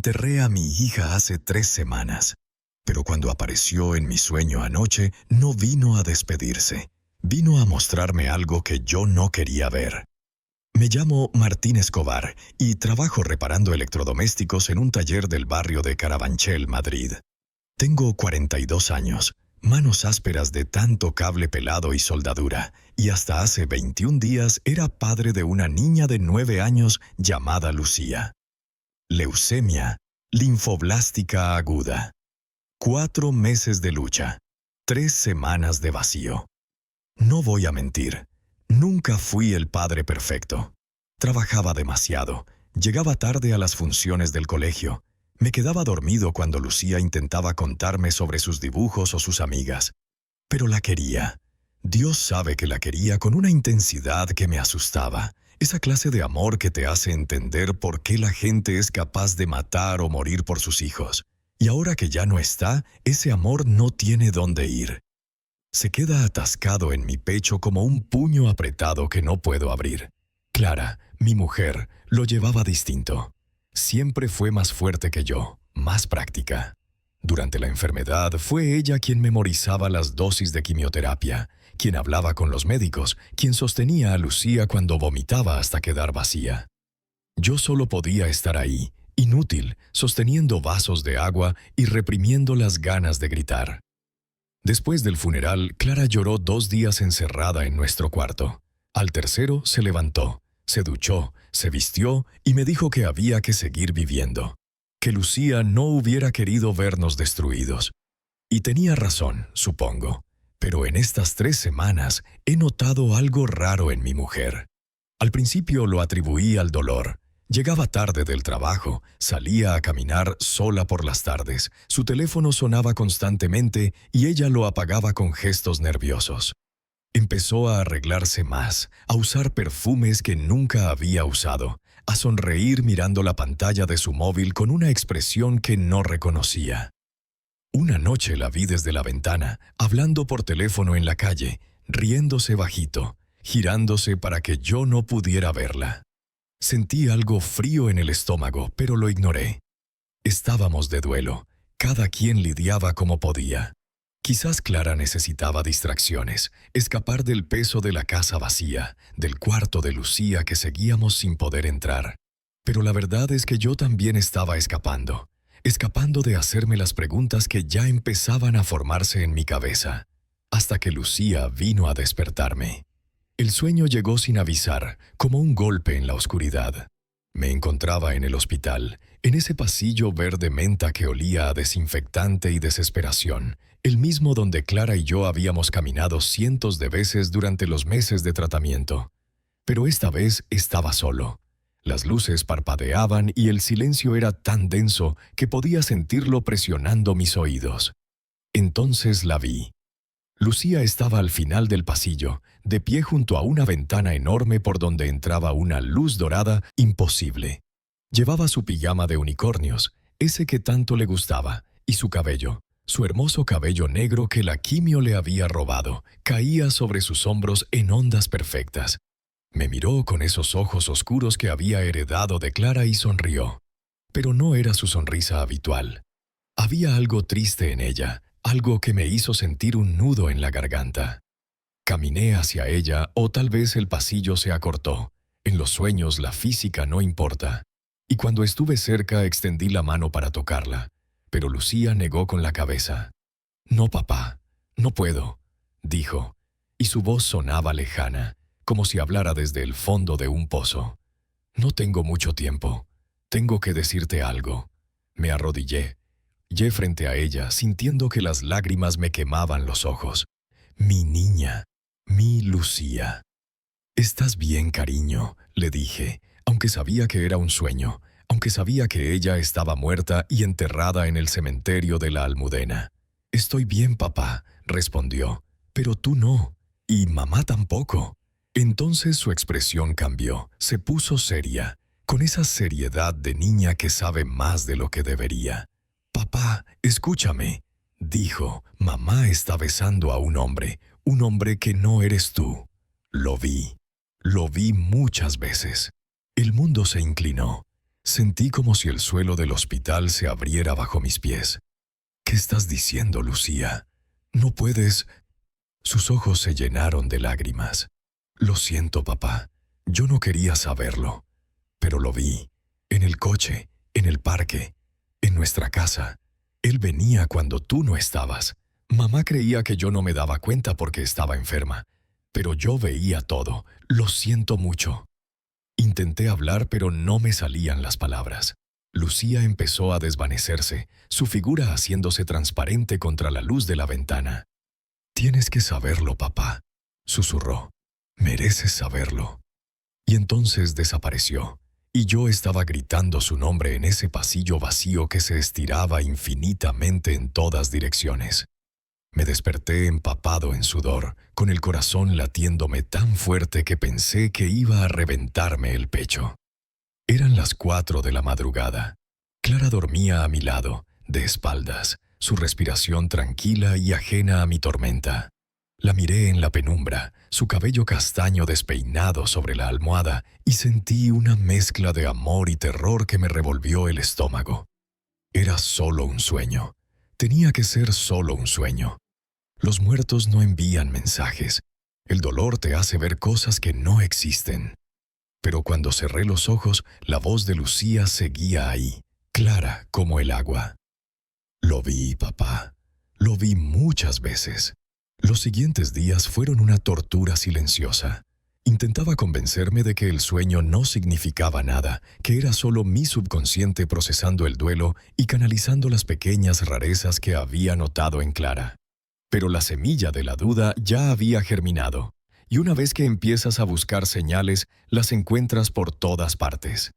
Enterré a mi hija hace 3 semanas, pero cuando apareció en mi sueño anoche, no vino a despedirse. Vino a mostrarme algo que yo no quería ver. Me llamo Martín Escobar y trabajo reparando electrodomésticos en un taller del barrio de Carabanchel, Madrid. Tengo 42 años, manos ásperas de tanto cable pelado y soldadura, y hasta hace 21 días era padre de una niña de 9 años llamada Lucía. Leucemia, linfoblástica aguda. 4 meses de lucha, 3 semanas de vacío. No voy a mentir, nunca fui el padre perfecto. Trabajaba demasiado, llegaba tarde a las funciones del colegio, me quedaba dormido cuando Lucía intentaba contarme sobre sus dibujos o sus amigas. Pero la quería. Dios sabe que la quería con una intensidad que me asustaba. Esa clase de amor que te hace entender por qué la gente es capaz de matar o morir por sus hijos. Y ahora que ya no está, ese amor no tiene dónde ir. Se queda atascado en mi pecho como un puño apretado que no puedo abrir. Clara, mi mujer, lo llevaba distinto. Siempre fue más fuerte que yo, más práctica. Durante la enfermedad fue ella quien memorizaba las dosis de quimioterapia, quien hablaba con los médicos, quien sostenía a Lucía cuando vomitaba hasta quedar vacía. Yo solo podía estar ahí, inútil, sosteniendo vasos de agua y reprimiendo las ganas de gritar. Después del funeral, Clara lloró 2 días encerrada en nuestro cuarto. Al tercero se levantó, se duchó, se vistió y me dijo que había que seguir viviendo, que Lucía no hubiera querido vernos destruidos. Y tenía razón, supongo, pero en estas 3 semanas he notado algo raro en mi mujer. Al principio lo atribuí al dolor. Llegaba tarde del trabajo, salía a caminar sola por las tardes, su teléfono sonaba constantemente y ella lo apagaba con gestos nerviosos. Empezó a arreglarse más, a usar perfumes que nunca había usado, a sonreír mirando la pantalla de su móvil con una expresión que no reconocía. Una noche la vi desde la ventana, hablando por teléfono en la calle, riéndose bajito, girándose para que yo no pudiera verla. Sentí algo frío en el estómago, pero lo ignoré. Estábamos de duelo, cada quien lidiaba como podía. Quizás Clara necesitaba distracciones, escapar del peso de la casa vacía, del cuarto de Lucía que seguíamos sin poder entrar. Pero la verdad es que yo también estaba escapando de hacerme las preguntas que ya empezaban a formarse en mi cabeza, hasta que Lucía vino a despertarme. El sueño llegó sin avisar, como un golpe en la oscuridad. Me encontraba en el hospital, en ese pasillo verde menta que olía a desinfectante y desesperación, el mismo donde Clara y yo habíamos caminado cientos de veces durante los meses de tratamiento. Pero esta vez estaba solo. Las luces parpadeaban y el silencio era tan denso que podía sentirlo presionando mis oídos. Entonces la vi. Lucía estaba al final del pasillo, de pie junto a una ventana enorme por donde entraba una luz dorada imposible. Llevaba su pijama de unicornios, ese que tanto le gustaba, y su cabello, su hermoso cabello negro que la quimio le había robado, caía sobre sus hombros en ondas perfectas. Me miró con esos ojos oscuros que había heredado de Clara y sonrió. Pero no era su sonrisa habitual. Había algo triste en ella, algo que me hizo sentir un nudo en la garganta. Caminé hacia ella, o tal vez el pasillo se acortó. En los sueños la física no importa. Y cuando estuve cerca extendí la mano para tocarla, pero Lucía negó con la cabeza. «No, papá, no puedo», dijo, y su voz sonaba lejana, como si hablara desde el fondo de un pozo. «No tengo mucho tiempo. Tengo que decirte algo». Me arrodillé frente a ella, sintiendo que las lágrimas me quemaban los ojos. «Mi niña, mi Lucía». «¿Estás bien, cariño?», le dije, aunque sabía que era un sueño, aunque sabía que ella estaba muerta y enterrada en el cementerio de la Almudena. «Estoy bien, papá», respondió, «pero tú no, y mamá tampoco». Entonces su expresión cambió, se puso seria, con esa seriedad de niña que sabe más de lo que debería. «Papá, escúchame», dijo, «mamá está besando a un hombre que no eres tú». Lo vi muchas veces. El mundo se inclinó. Sentí como si el suelo del hospital se abriera bajo mis pies. ¿Qué estás diciendo, Lucía? No puedes. Sus ojos se llenaron de lágrimas. Lo siento, papá. Yo no quería saberlo. Pero lo vi. En el coche, en el parque, en nuestra casa. Él venía cuando tú no estabas. Mamá creía que yo no me daba cuenta porque estaba enferma. Pero yo veía todo. Lo siento mucho. Intenté hablar, pero no me salían las palabras. Lucía empezó a desvanecerse, su figura haciéndose transparente contra la luz de la ventana. «Tienes que saberlo, papá», susurró. «Mereces saberlo». Y entonces desapareció, y yo estaba gritando su nombre en ese pasillo vacío que se estiraba infinitamente en todas direcciones. Me desperté empapado en sudor, con el corazón latiéndome tan fuerte que pensé que iba a reventarme el pecho. Eran las 4 de la madrugada. Clara dormía a mi lado, de espaldas, su respiración tranquila y ajena a mi tormenta. La miré en la penumbra, su cabello castaño despeinado sobre la almohada, y sentí una mezcla de amor y terror que me revolvió el estómago. Era solo un sueño. Tenía que ser solo un sueño. Los muertos no envían mensajes. El dolor te hace ver cosas que no existen. Pero cuando cerré los ojos, la voz de Lucía seguía ahí, clara como el agua. Lo vi, papá. Lo vi muchas veces. Los siguientes días fueron una tortura silenciosa. Intentaba convencerme de que el sueño no significaba nada, que era solo mi subconsciente procesando el duelo y canalizando las pequeñas rarezas que había notado en Clara. Pero la semilla de la duda ya había germinado, y una vez que empiezas a buscar señales, las encuentras por todas partes.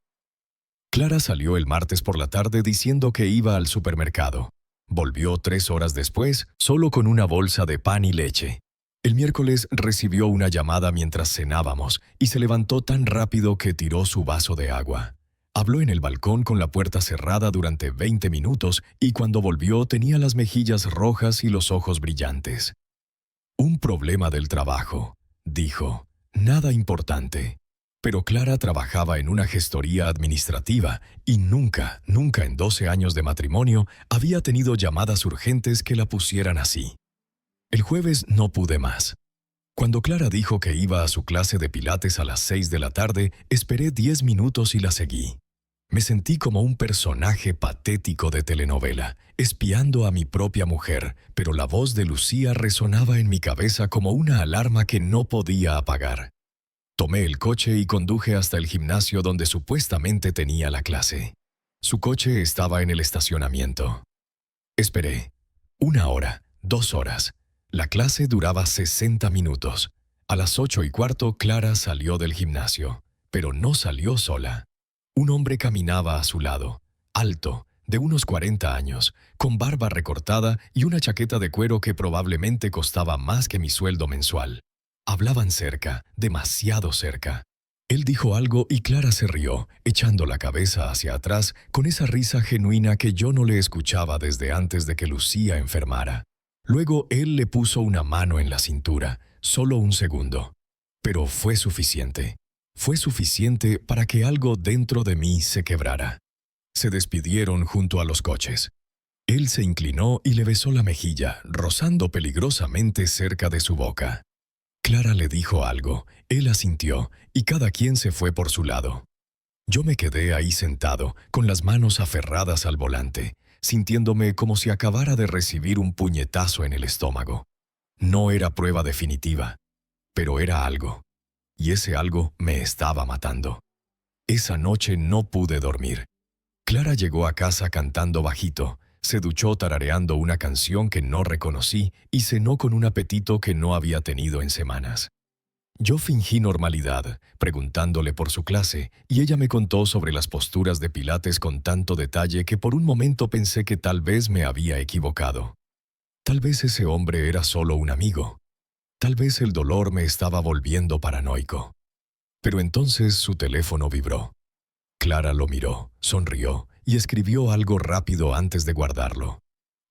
Clara salió el martes por la tarde diciendo que iba al supermercado. Volvió 3 horas después, solo con una bolsa de pan y leche. El miércoles recibió una llamada mientras cenábamos y se levantó tan rápido que tiró su vaso de agua. Habló en el balcón con la puerta cerrada durante 20 minutos y cuando volvió tenía las mejillas rojas y los ojos brillantes. «Un problema del trabajo», dijo. «Nada importante». Pero Clara trabajaba en una gestoría administrativa y nunca en 12 años de matrimonio había tenido llamadas urgentes que la pusieran así. El jueves no pude más. Cuando Clara dijo que iba a su clase de pilates a las 6 de la tarde, esperé 10 minutos y la seguí. Me sentí como un personaje patético de telenovela, espiando a mi propia mujer, pero la voz de Lucía resonaba en mi cabeza como una alarma que no podía apagar. Tomé el coche y conduje hasta el gimnasio donde supuestamente tenía la clase. Su coche estaba en el estacionamiento. Esperé. 1 hora, 2 horas. La clase duraba 60 minutos. A las 8:15 Clara salió del gimnasio, pero no salió sola. Un hombre caminaba a su lado, alto, de unos 40 años, con barba recortada y una chaqueta de cuero que probablemente costaba más que mi sueldo mensual. Hablaban cerca, demasiado cerca. Él dijo algo y Clara se rió, echando la cabeza hacia atrás con esa risa genuina que yo no le escuchaba desde antes de que Lucía enfermara. Luego él le puso una mano en la cintura, solo un segundo. Pero fue suficiente. Fue suficiente para que algo dentro de mí se quebrara. Se despidieron junto a los coches. Él se inclinó y le besó la mejilla, rozando peligrosamente cerca de su boca. Clara le dijo algo, él asintió, y cada quien se fue por su lado. Yo me quedé ahí sentado, con las manos aferradas al volante, sintiéndome como si acabara de recibir un puñetazo en el estómago. No era prueba definitiva, pero era algo. Y ese algo me estaba matando. Esa noche no pude dormir. Clara llegó a casa cantando bajito, se duchó tarareando una canción que no reconocí y cenó con un apetito que no había tenido en semanas. Yo fingí normalidad, preguntándole por su clase, y ella me contó sobre las posturas de pilates con tanto detalle que por un momento pensé que tal vez me había equivocado. Tal vez ese hombre era solo un amigo. Tal vez el dolor me estaba volviendo paranoico. Pero entonces su teléfono vibró. Clara lo miró, sonrió y escribió algo rápido antes de guardarlo.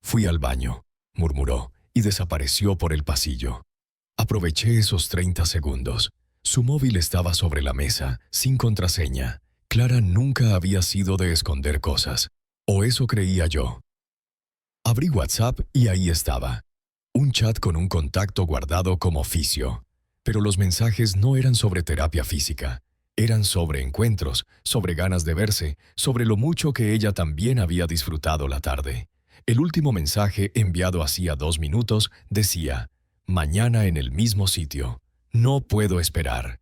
«Fui al baño», murmuró, y desapareció por el pasillo. Aproveché esos 30 segundos. Su móvil estaba sobre la mesa, sin contraseña. Clara nunca había sido de esconder cosas, o eso creía yo. Abrí WhatsApp y ahí estaba. Un chat con un contacto guardado como oficio. Pero los mensajes no eran sobre terapia física. Eran sobre encuentros, sobre ganas de verse, sobre lo mucho que ella también había disfrutado la tarde. El último mensaje, enviado hacía 2 minutos, decía: «Mañana en el mismo sitio. No puedo esperar».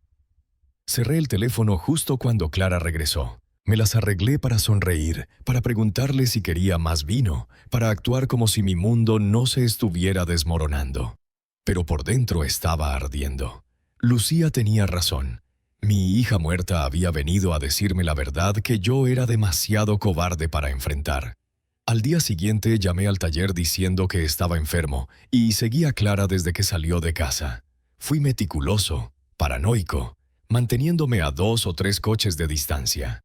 Cerré el teléfono justo cuando Clara regresó. Me las arreglé para sonreír, para preguntarle si quería más vino, para actuar como si mi mundo no se estuviera desmoronando. Pero por dentro estaba ardiendo. Lucía tenía razón. Mi hija muerta había venido a decirme la verdad que yo era demasiado cobarde para enfrentar. Al día siguiente llamé al taller diciendo que estaba enfermo y seguí a Clara desde que salió de casa. Fui meticuloso, paranoico, manteniéndome a 2 o 3 coches de distancia.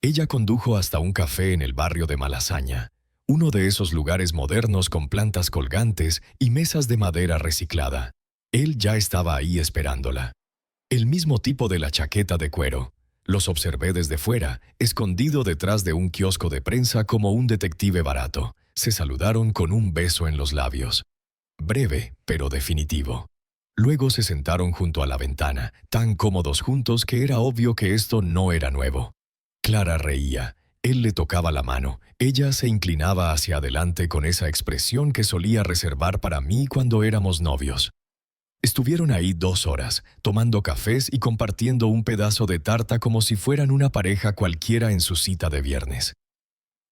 Ella condujo hasta un café en el barrio de Malasaña, uno de esos lugares modernos con plantas colgantes y mesas de madera reciclada. Él ya estaba ahí esperándola. El mismo tipo de la chaqueta de cuero. Los observé desde fuera, escondido detrás de un kiosco de prensa como un detective barato. Se saludaron con un beso en los labios. Breve, pero definitivo. Luego se sentaron junto a la ventana, tan cómodos juntos que era obvio que esto no era nuevo. Clara reía. Él le tocaba la mano. Ella se inclinaba hacia adelante con esa expresión que solía reservar para mí cuando éramos novios. Estuvieron ahí 2 horas, tomando cafés y compartiendo un pedazo de tarta como si fueran una pareja cualquiera en su cita de viernes.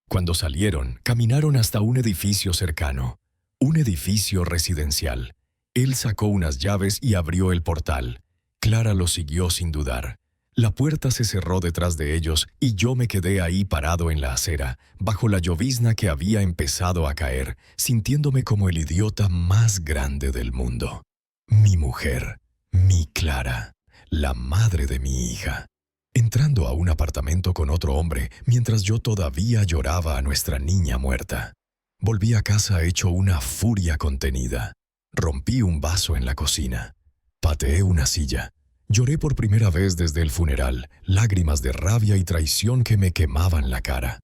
Cuando salieron, caminaron hasta un edificio cercano, un edificio residencial. Él sacó unas llaves y abrió el portal. Clara lo siguió sin dudar. La puerta se cerró detrás de ellos y yo me quedé ahí parado en la acera, bajo la llovizna que había empezado a caer, sintiéndome como el idiota más grande del mundo. Mi mujer, mi Clara, la madre de mi hija, entrando a un apartamento con otro hombre mientras yo todavía lloraba a nuestra niña muerta. Volví a casa hecho una furia contenida. Rompí un vaso en la cocina. Pateé una silla. Lloré por primera vez desde el funeral, lágrimas de rabia y traición que me quemaban la cara.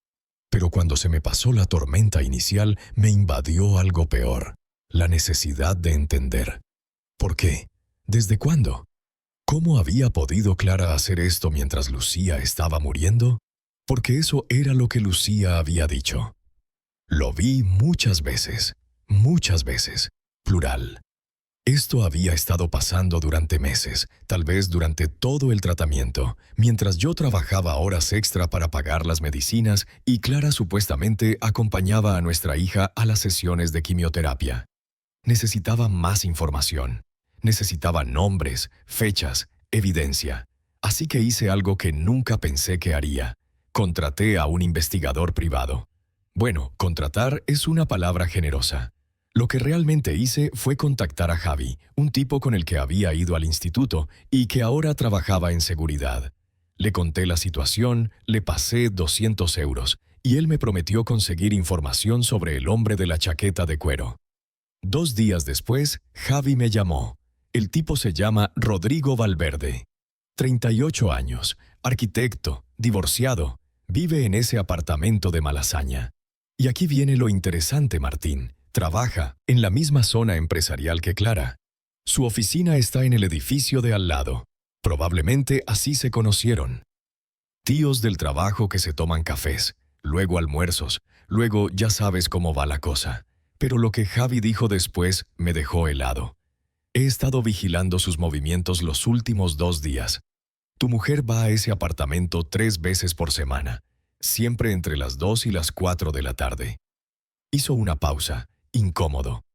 Pero cuando se me pasó la tormenta inicial, me invadió algo peor, la necesidad de entender. ¿Por qué? ¿Desde cuándo? ¿Cómo había podido Clara hacer esto mientras Lucía estaba muriendo? Porque eso era lo que Lucía había dicho. Lo vi muchas veces, plural. Esto había estado pasando durante meses, tal vez durante todo el tratamiento, mientras yo trabajaba horas extra para pagar las medicinas y Clara supuestamente acompañaba a nuestra hija a las sesiones de quimioterapia. Necesitaba más información. Necesitaba nombres, fechas, evidencia. Así que hice algo que nunca pensé que haría. Contraté a un investigador privado. Bueno, contratar es una palabra generosa. Lo que realmente hice fue contactar a Javi, un tipo con el que había ido al instituto y que ahora trabajaba en seguridad. Le conté la situación, le pasé 200 euros y él me prometió conseguir información sobre el hombre de la chaqueta de cuero. 2 días después, Javi me llamó. El tipo se llama Rodrigo Valverde. 38 años, arquitecto, divorciado, vive en ese apartamento de Malasaña. Y aquí viene lo interesante, Martín. Trabaja en la misma zona empresarial que Clara. Su oficina está en el edificio de al lado. Probablemente así se conocieron. Tíos del trabajo que se toman cafés, luego almuerzos, luego ya sabes cómo va la cosa. Pero lo que Javi dijo después me dejó helado. He estado vigilando sus movimientos los últimos 2 días. Tu mujer va a ese apartamento 3 veces por semana, siempre entre las 2 y las 4 de la tarde. Hizo una pausa. Incómodo.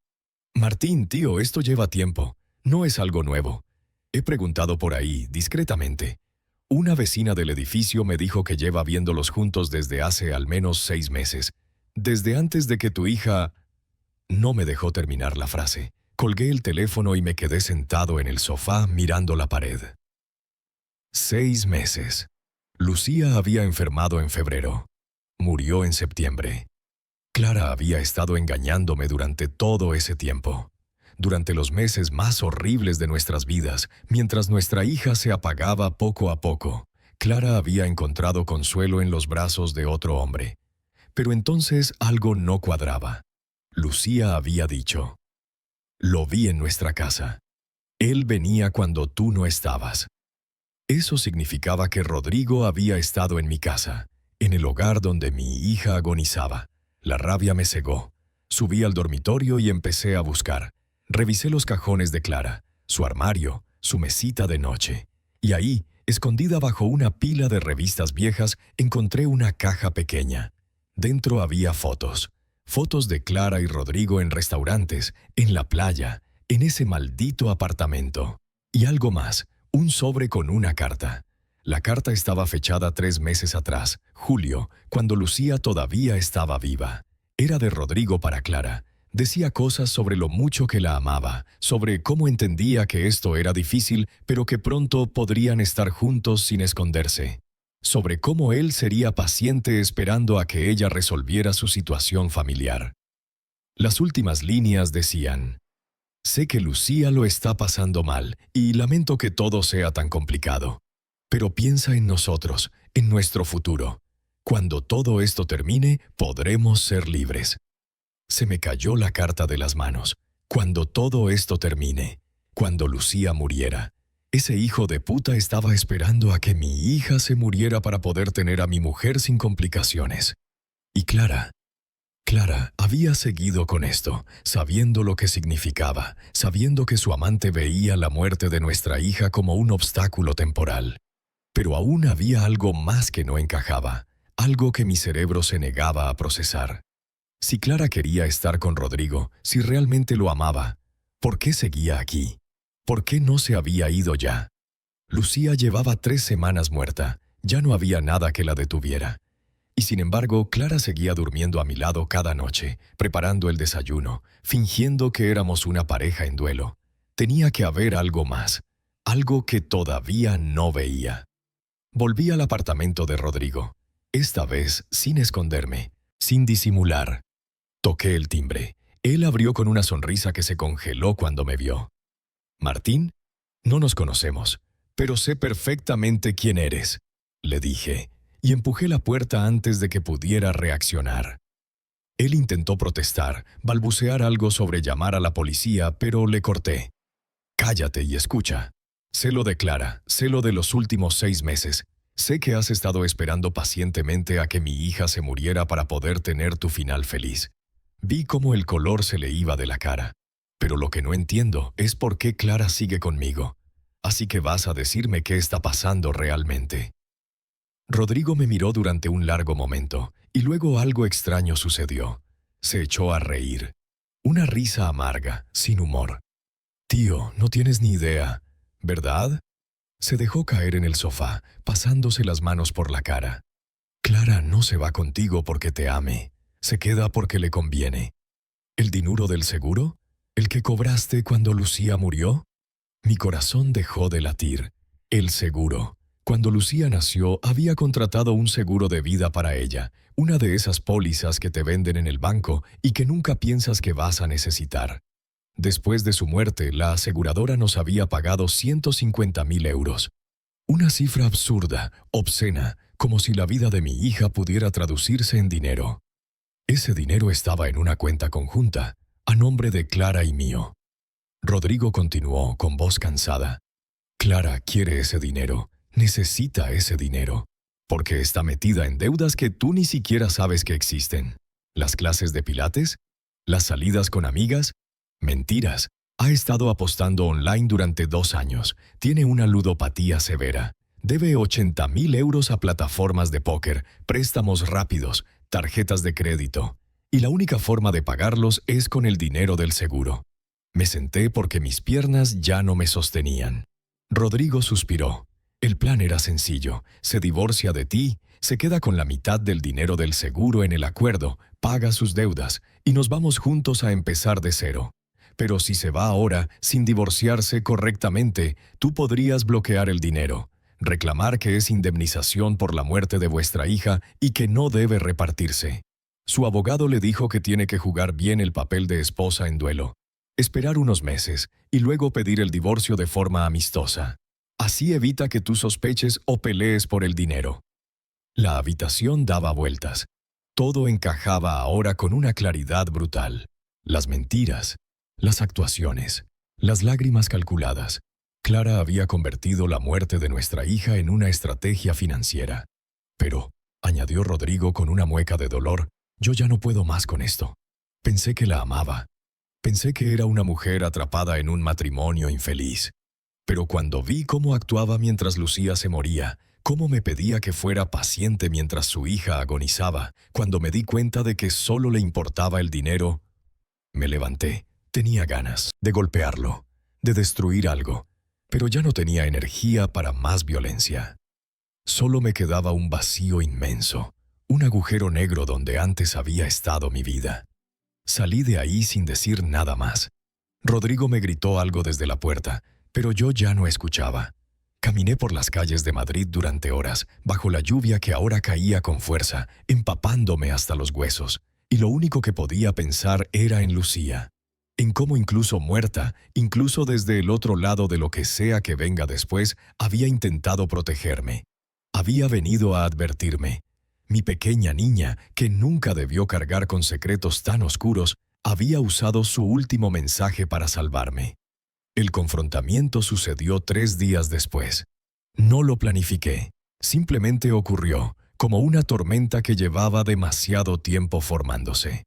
Martín, tío, esto lleva tiempo. No es algo nuevo. He preguntado por ahí, discretamente. Una vecina del edificio me dijo que lleva viéndolos juntos desde hace al menos 6 meses. Desde antes de que tu hija... No me dejó terminar la frase. Colgué el teléfono y me quedé sentado en el sofá mirando la pared. 6 meses. Lucía había enfermado en febrero. Murió en septiembre. Clara había estado engañándome durante todo ese tiempo, durante los meses más horribles de nuestras vidas, mientras nuestra hija se apagaba poco a poco. Clara había encontrado consuelo en los brazos de otro hombre. Pero entonces algo no cuadraba. Lucía había dicho: «Lo vi en nuestra casa. Él venía cuando tú no estabas». Eso significaba que Rodrigo había estado en mi casa, en el hogar donde mi hija agonizaba. La rabia me cegó. Subí al dormitorio y empecé a buscar. Revisé los cajones de Clara, su armario, su mesita de noche. Y ahí, escondida bajo una pila de revistas viejas, encontré una caja pequeña. Dentro había fotos. Fotos de Clara y Rodrigo en restaurantes, en la playa, en ese maldito apartamento. Y algo más, un sobre con una carta. La carta estaba fechada 3 meses atrás, julio, cuando Lucía todavía estaba viva. Era de Rodrigo para Clara. Decía cosas sobre lo mucho que la amaba, sobre cómo entendía que esto era difícil, pero que pronto podrían estar juntos sin esconderse. Sobre cómo él sería paciente esperando a que ella resolviera su situación familiar. Las últimas líneas decían: «Sé que Lucía lo está pasando mal y lamento que todo sea tan complicado. Pero piensa en nosotros, en nuestro futuro. Cuando todo esto termine, podremos ser libres». Se me cayó la carta de las manos. Cuando todo esto termine, cuando Lucía muriera. Ese hijo de puta estaba esperando a que mi hija se muriera para poder tener a mi mujer sin complicaciones. Y Clara había seguido con esto, sabiendo lo que significaba, sabiendo que su amante veía la muerte de nuestra hija como un obstáculo temporal. Pero aún había algo más que no encajaba, algo que mi cerebro se negaba a procesar. Si Clara quería estar con Rodrigo, si realmente lo amaba, ¿por qué seguía aquí? ¿Por qué no se había ido ya? Lucía llevaba 3 semanas muerta, ya no había nada que la detuviera. Y sin embargo, Clara seguía durmiendo a mi lado cada noche, preparando el desayuno, fingiendo que éramos una pareja en duelo. Tenía que haber algo más, algo que todavía no veía. Volví al apartamento de Rodrigo, esta vez sin esconderme, sin disimular. Toqué el timbre. Él abrió con una sonrisa que se congeló cuando me vio. «Martín, no nos conocemos, pero sé perfectamente quién eres», le dije, y empujé la puerta antes de que pudiera reaccionar. Él intentó protestar, balbucear algo sobre llamar a la policía, pero le corté. «Cállate y escucha. Sé lo de Clara, sé lo de los últimos 6 meses. Sé que has estado esperando pacientemente a que mi hija se muriera para poder tener tu final feliz». Vi cómo el color se le iba de la cara. Pero lo que no entiendo es por qué Clara sigue conmigo. Así que vas a decirme qué está pasando realmente. Rodrigo me miró durante un largo momento, y luego algo extraño sucedió. Se echó a reír. Una risa amarga, sin humor. «Tío, no tienes ni idea, ¿verdad?». Se dejó caer en el sofá, pasándose las manos por la cara. «Clara no se va contigo porque te ame. Se queda porque le conviene. ¿El dinero del seguro? ¿El que cobraste cuando Lucía murió?». Mi corazón dejó de latir. El seguro. Cuando Lucía nació, había contratado un seguro de vida para ella, una de esas pólizas que te venden en el banco y que nunca piensas que vas a necesitar. Después de su muerte, la aseguradora nos había pagado 150.000 euros. Una cifra absurda, obscena, como si la vida de mi hija pudiera traducirse en dinero. Ese dinero estaba en una cuenta conjunta, a nombre de Clara y mío. Rodrigo continuó con voz cansada. «Clara quiere ese dinero, necesita ese dinero, porque está metida en deudas que tú ni siquiera sabes que existen. Las clases de pilates, las salidas con amigas, mentiras. Ha estado apostando online durante 2 años, tiene una ludopatía severa. Debe 80.000 euros a plataformas de póker, préstamos rápidos, tarjetas de crédito, y la única forma de pagarlos es con el dinero del seguro». Me senté porque mis piernas ya no me sostenían. Rodrigo suspiró. El plan era sencillo. Se divorcia de ti, se queda con la mitad del dinero del seguro en el acuerdo, paga sus deudas, y nos vamos juntos a empezar de cero. Pero si se va ahora, sin divorciarse correctamente, tú podrías bloquear el dinero, reclamar que es indemnización por la muerte de vuestra hija y que no debe repartirse. Su abogado le dijo que tiene que jugar bien el papel de esposa en duelo, esperar unos meses y luego pedir el divorcio de forma amistosa. Así evita que tú sospeches o pelees por el dinero. La habitación daba vueltas. Todo encajaba ahora con una claridad brutal. Las mentiras, las actuaciones, las lágrimas calculadas. Clara había convertido la muerte de nuestra hija en una estrategia financiera. Pero, añadió Rodrigo con una mueca de dolor, yo ya no puedo más con esto. Pensé que la amaba. Pensé que era una mujer atrapada en un matrimonio infeliz. Pero cuando vi cómo actuaba mientras Lucía se moría, cómo me pedía que fuera paciente mientras su hija agonizaba, cuando me di cuenta de que solo le importaba el dinero, me levanté. Tenía ganas de golpearlo, de destruir algo, pero ya no tenía energía para más violencia. Solo me quedaba un vacío inmenso, un agujero negro donde antes había estado mi vida. Salí de ahí sin decir nada más. Rodrigo me gritó algo desde la puerta, pero yo ya no escuchaba. Caminé por las calles de Madrid durante horas, bajo la lluvia que ahora caía con fuerza, empapándome hasta los huesos, y lo único que podía pensar era en Lucía, en cómo incluso muerta, incluso desde el otro lado de lo que sea que venga después, había intentado protegerme. Había venido a advertirme. Mi pequeña niña, que nunca debió cargar con secretos tan oscuros, había usado su último mensaje para salvarme. El confrontamiento sucedió 3 días después. No lo planifiqué. Simplemente ocurrió, como una tormenta que llevaba demasiado tiempo formándose.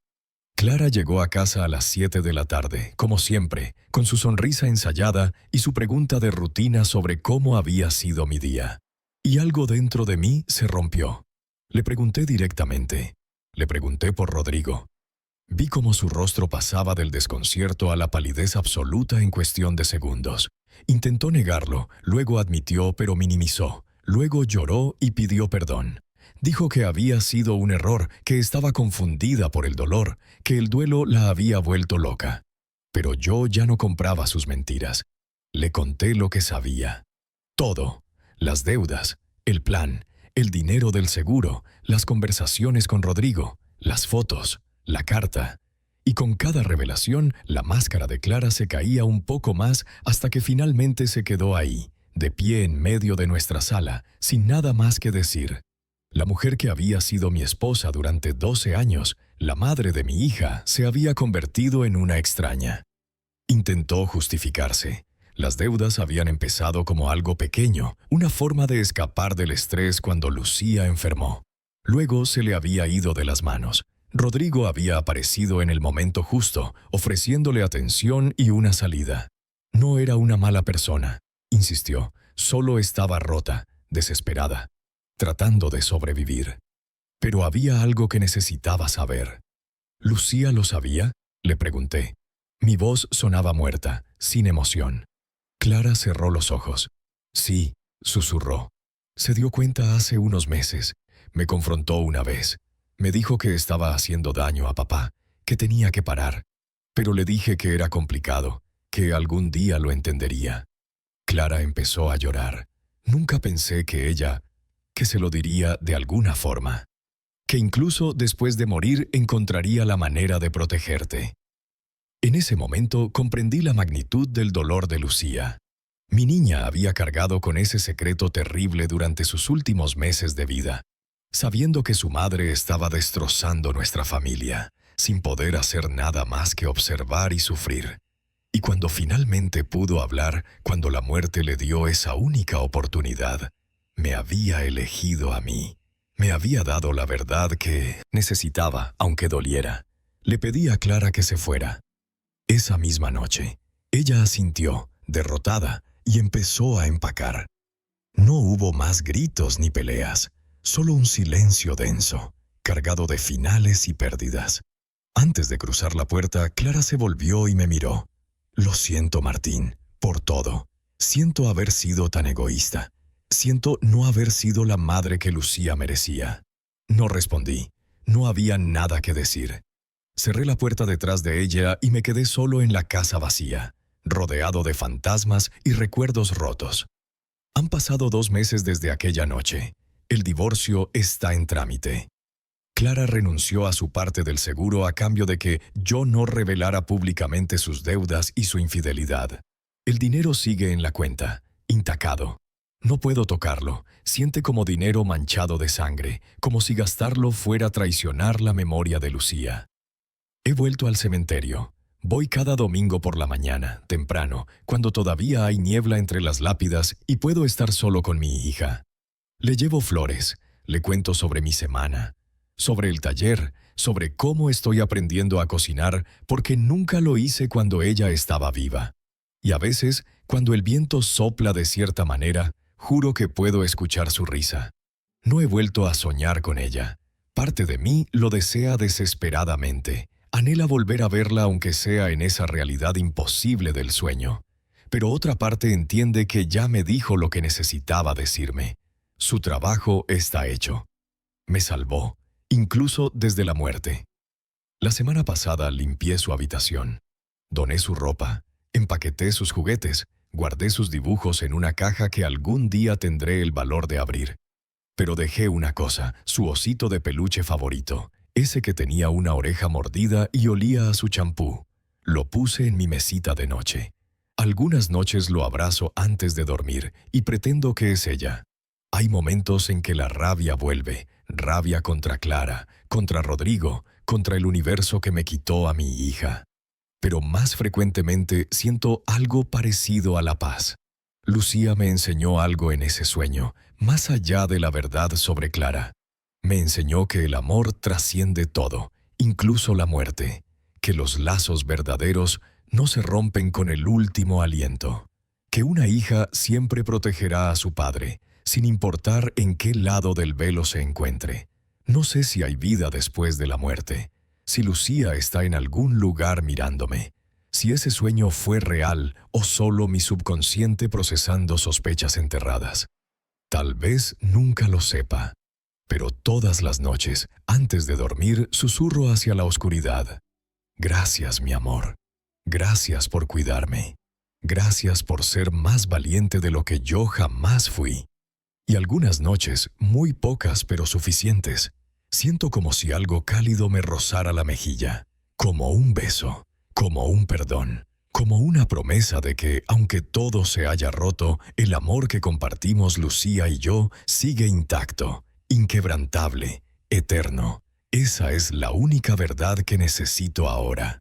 Clara llegó a casa a las 7 de la tarde, como siempre, con su sonrisa ensayada y su pregunta de rutina sobre cómo había sido mi día. Y algo dentro de mí se rompió. Le pregunté directamente. Le pregunté por Rodrigo. Vi cómo su rostro pasaba del desconcierto a la palidez absoluta en cuestión de segundos. Intentó negarlo, luego admitió pero minimizó. Luego lloró y pidió perdón. Dijo que había sido un error, que estaba confundida por el dolor, que el duelo la había vuelto loca. Pero yo ya no compraba sus mentiras. Le conté lo que sabía. Todo. Las deudas, el plan, el dinero del seguro, las conversaciones con Rodrigo, las fotos, la carta. Y con cada revelación, la máscara de Clara se caía un poco más hasta que finalmente se quedó ahí, de pie en medio de nuestra sala, sin nada más que decir. La mujer que había sido mi esposa durante 12 años, la madre de mi hija, se había convertido en una extraña. Intentó justificarse. Las deudas habían empezado como algo pequeño, una forma de escapar del estrés cuando Lucía enfermó. Luego se le había ido de las manos. Rodrigo había aparecido en el momento justo, ofreciéndole atención y una salida. No era una mala persona, insistió, solo estaba rota, desesperada, tratando de sobrevivir. Pero había algo que necesitaba saber. ¿Lucía lo sabía?, le pregunté. Mi voz sonaba muerta, sin emoción. Clara cerró los ojos. Sí, susurró. Se dio cuenta hace unos meses. Me confrontó una vez. Me dijo que estaba haciendo daño a papá, que tenía que parar. Pero le dije que era complicado, que algún día lo entendería. Clara empezó a llorar. Nunca pensé que se lo diría de alguna forma. Que incluso después de morir encontraría la manera de protegerte. En ese momento comprendí la magnitud del dolor de Lucía. Mi niña había cargado con ese secreto terrible durante sus últimos meses de vida, sabiendo que su madre estaba destrozando nuestra familia, sin poder hacer nada más que observar y sufrir. Y cuando finalmente pudo hablar, cuando la muerte le dio esa única oportunidad, me había elegido a mí. Me había dado la verdad que necesitaba, aunque doliera. Le pedí a Clara que se fuera. Esa misma noche, ella asintió, derrotada, y empezó a empacar. No hubo más gritos ni peleas, solo un silencio denso, cargado de finales y pérdidas. Antes de cruzar la puerta, Clara se volvió y me miró. Lo siento, Martín, por todo. Siento haber sido tan egoísta. Siento no haber sido la madre que Lucía merecía. No respondí. No había nada que decir. Cerré la puerta detrás de ella y me quedé solo en la casa vacía, rodeado de fantasmas y recuerdos rotos. Han pasado 2 meses desde aquella noche. El divorcio está en trámite. Clara renunció a su parte del seguro a cambio de que yo no revelara públicamente sus deudas y su infidelidad. El dinero sigue en la cuenta, intacado. No puedo tocarlo. Siente como dinero manchado de sangre, como si gastarlo fuera traicionar la memoria de Lucía. He vuelto al cementerio. Voy cada domingo por la mañana, temprano, cuando todavía hay niebla entre las lápidas y puedo estar solo con mi hija. Le llevo flores, le cuento sobre mi semana, sobre el taller, sobre cómo estoy aprendiendo a cocinar porque nunca lo hice cuando ella estaba viva. Y a veces, cuando el viento sopla de cierta manera, juro que puedo escuchar su risa. No he vuelto a soñar con ella. Parte de mí lo desea desesperadamente. Anhela volver a verla aunque sea en esa realidad imposible del sueño. Pero otra parte entiende que ya me dijo lo que necesitaba decirme. Su trabajo está hecho. Me salvó, incluso desde la muerte. La semana pasada limpié su habitación. Doné su ropa, empaqueté sus juguetes, guardé sus dibujos en una caja que algún día tendré el valor de abrir. Pero dejé una cosa, su osito de peluche favorito, ese que tenía una oreja mordida y olía a su champú. Lo puse en mi mesita de noche. Algunas noches lo abrazo antes de dormir y pretendo que es ella. Hay momentos en que la rabia vuelve, rabia contra Clara, contra Rodrigo, contra el universo que me quitó a mi hija. Pero más frecuentemente siento algo parecido a la paz. Lucía me enseñó algo en ese sueño, más allá de la verdad sobre Clara. Me enseñó que el amor trasciende todo, incluso la muerte, que los lazos verdaderos no se rompen con el último aliento, que una hija siempre protegerá a su padre, sin importar en qué lado del velo se encuentre. No sé si hay vida después de la muerte, si Lucía está en algún lugar mirándome, si ese sueño fue real o solo mi subconsciente procesando sospechas enterradas. Tal vez nunca lo sepa, pero todas las noches, antes de dormir, susurro hacia la oscuridad. Gracias, mi amor. Gracias por cuidarme. Gracias por ser más valiente de lo que yo jamás fui. Y algunas noches, muy pocas pero suficientes, siento como si algo cálido me rozara la mejilla, como un beso, como un perdón, como una promesa de que, aunque todo se haya roto, el amor que compartimos Lucía y yo sigue intacto, inquebrantable, eterno. Esa es la única verdad que necesito ahora.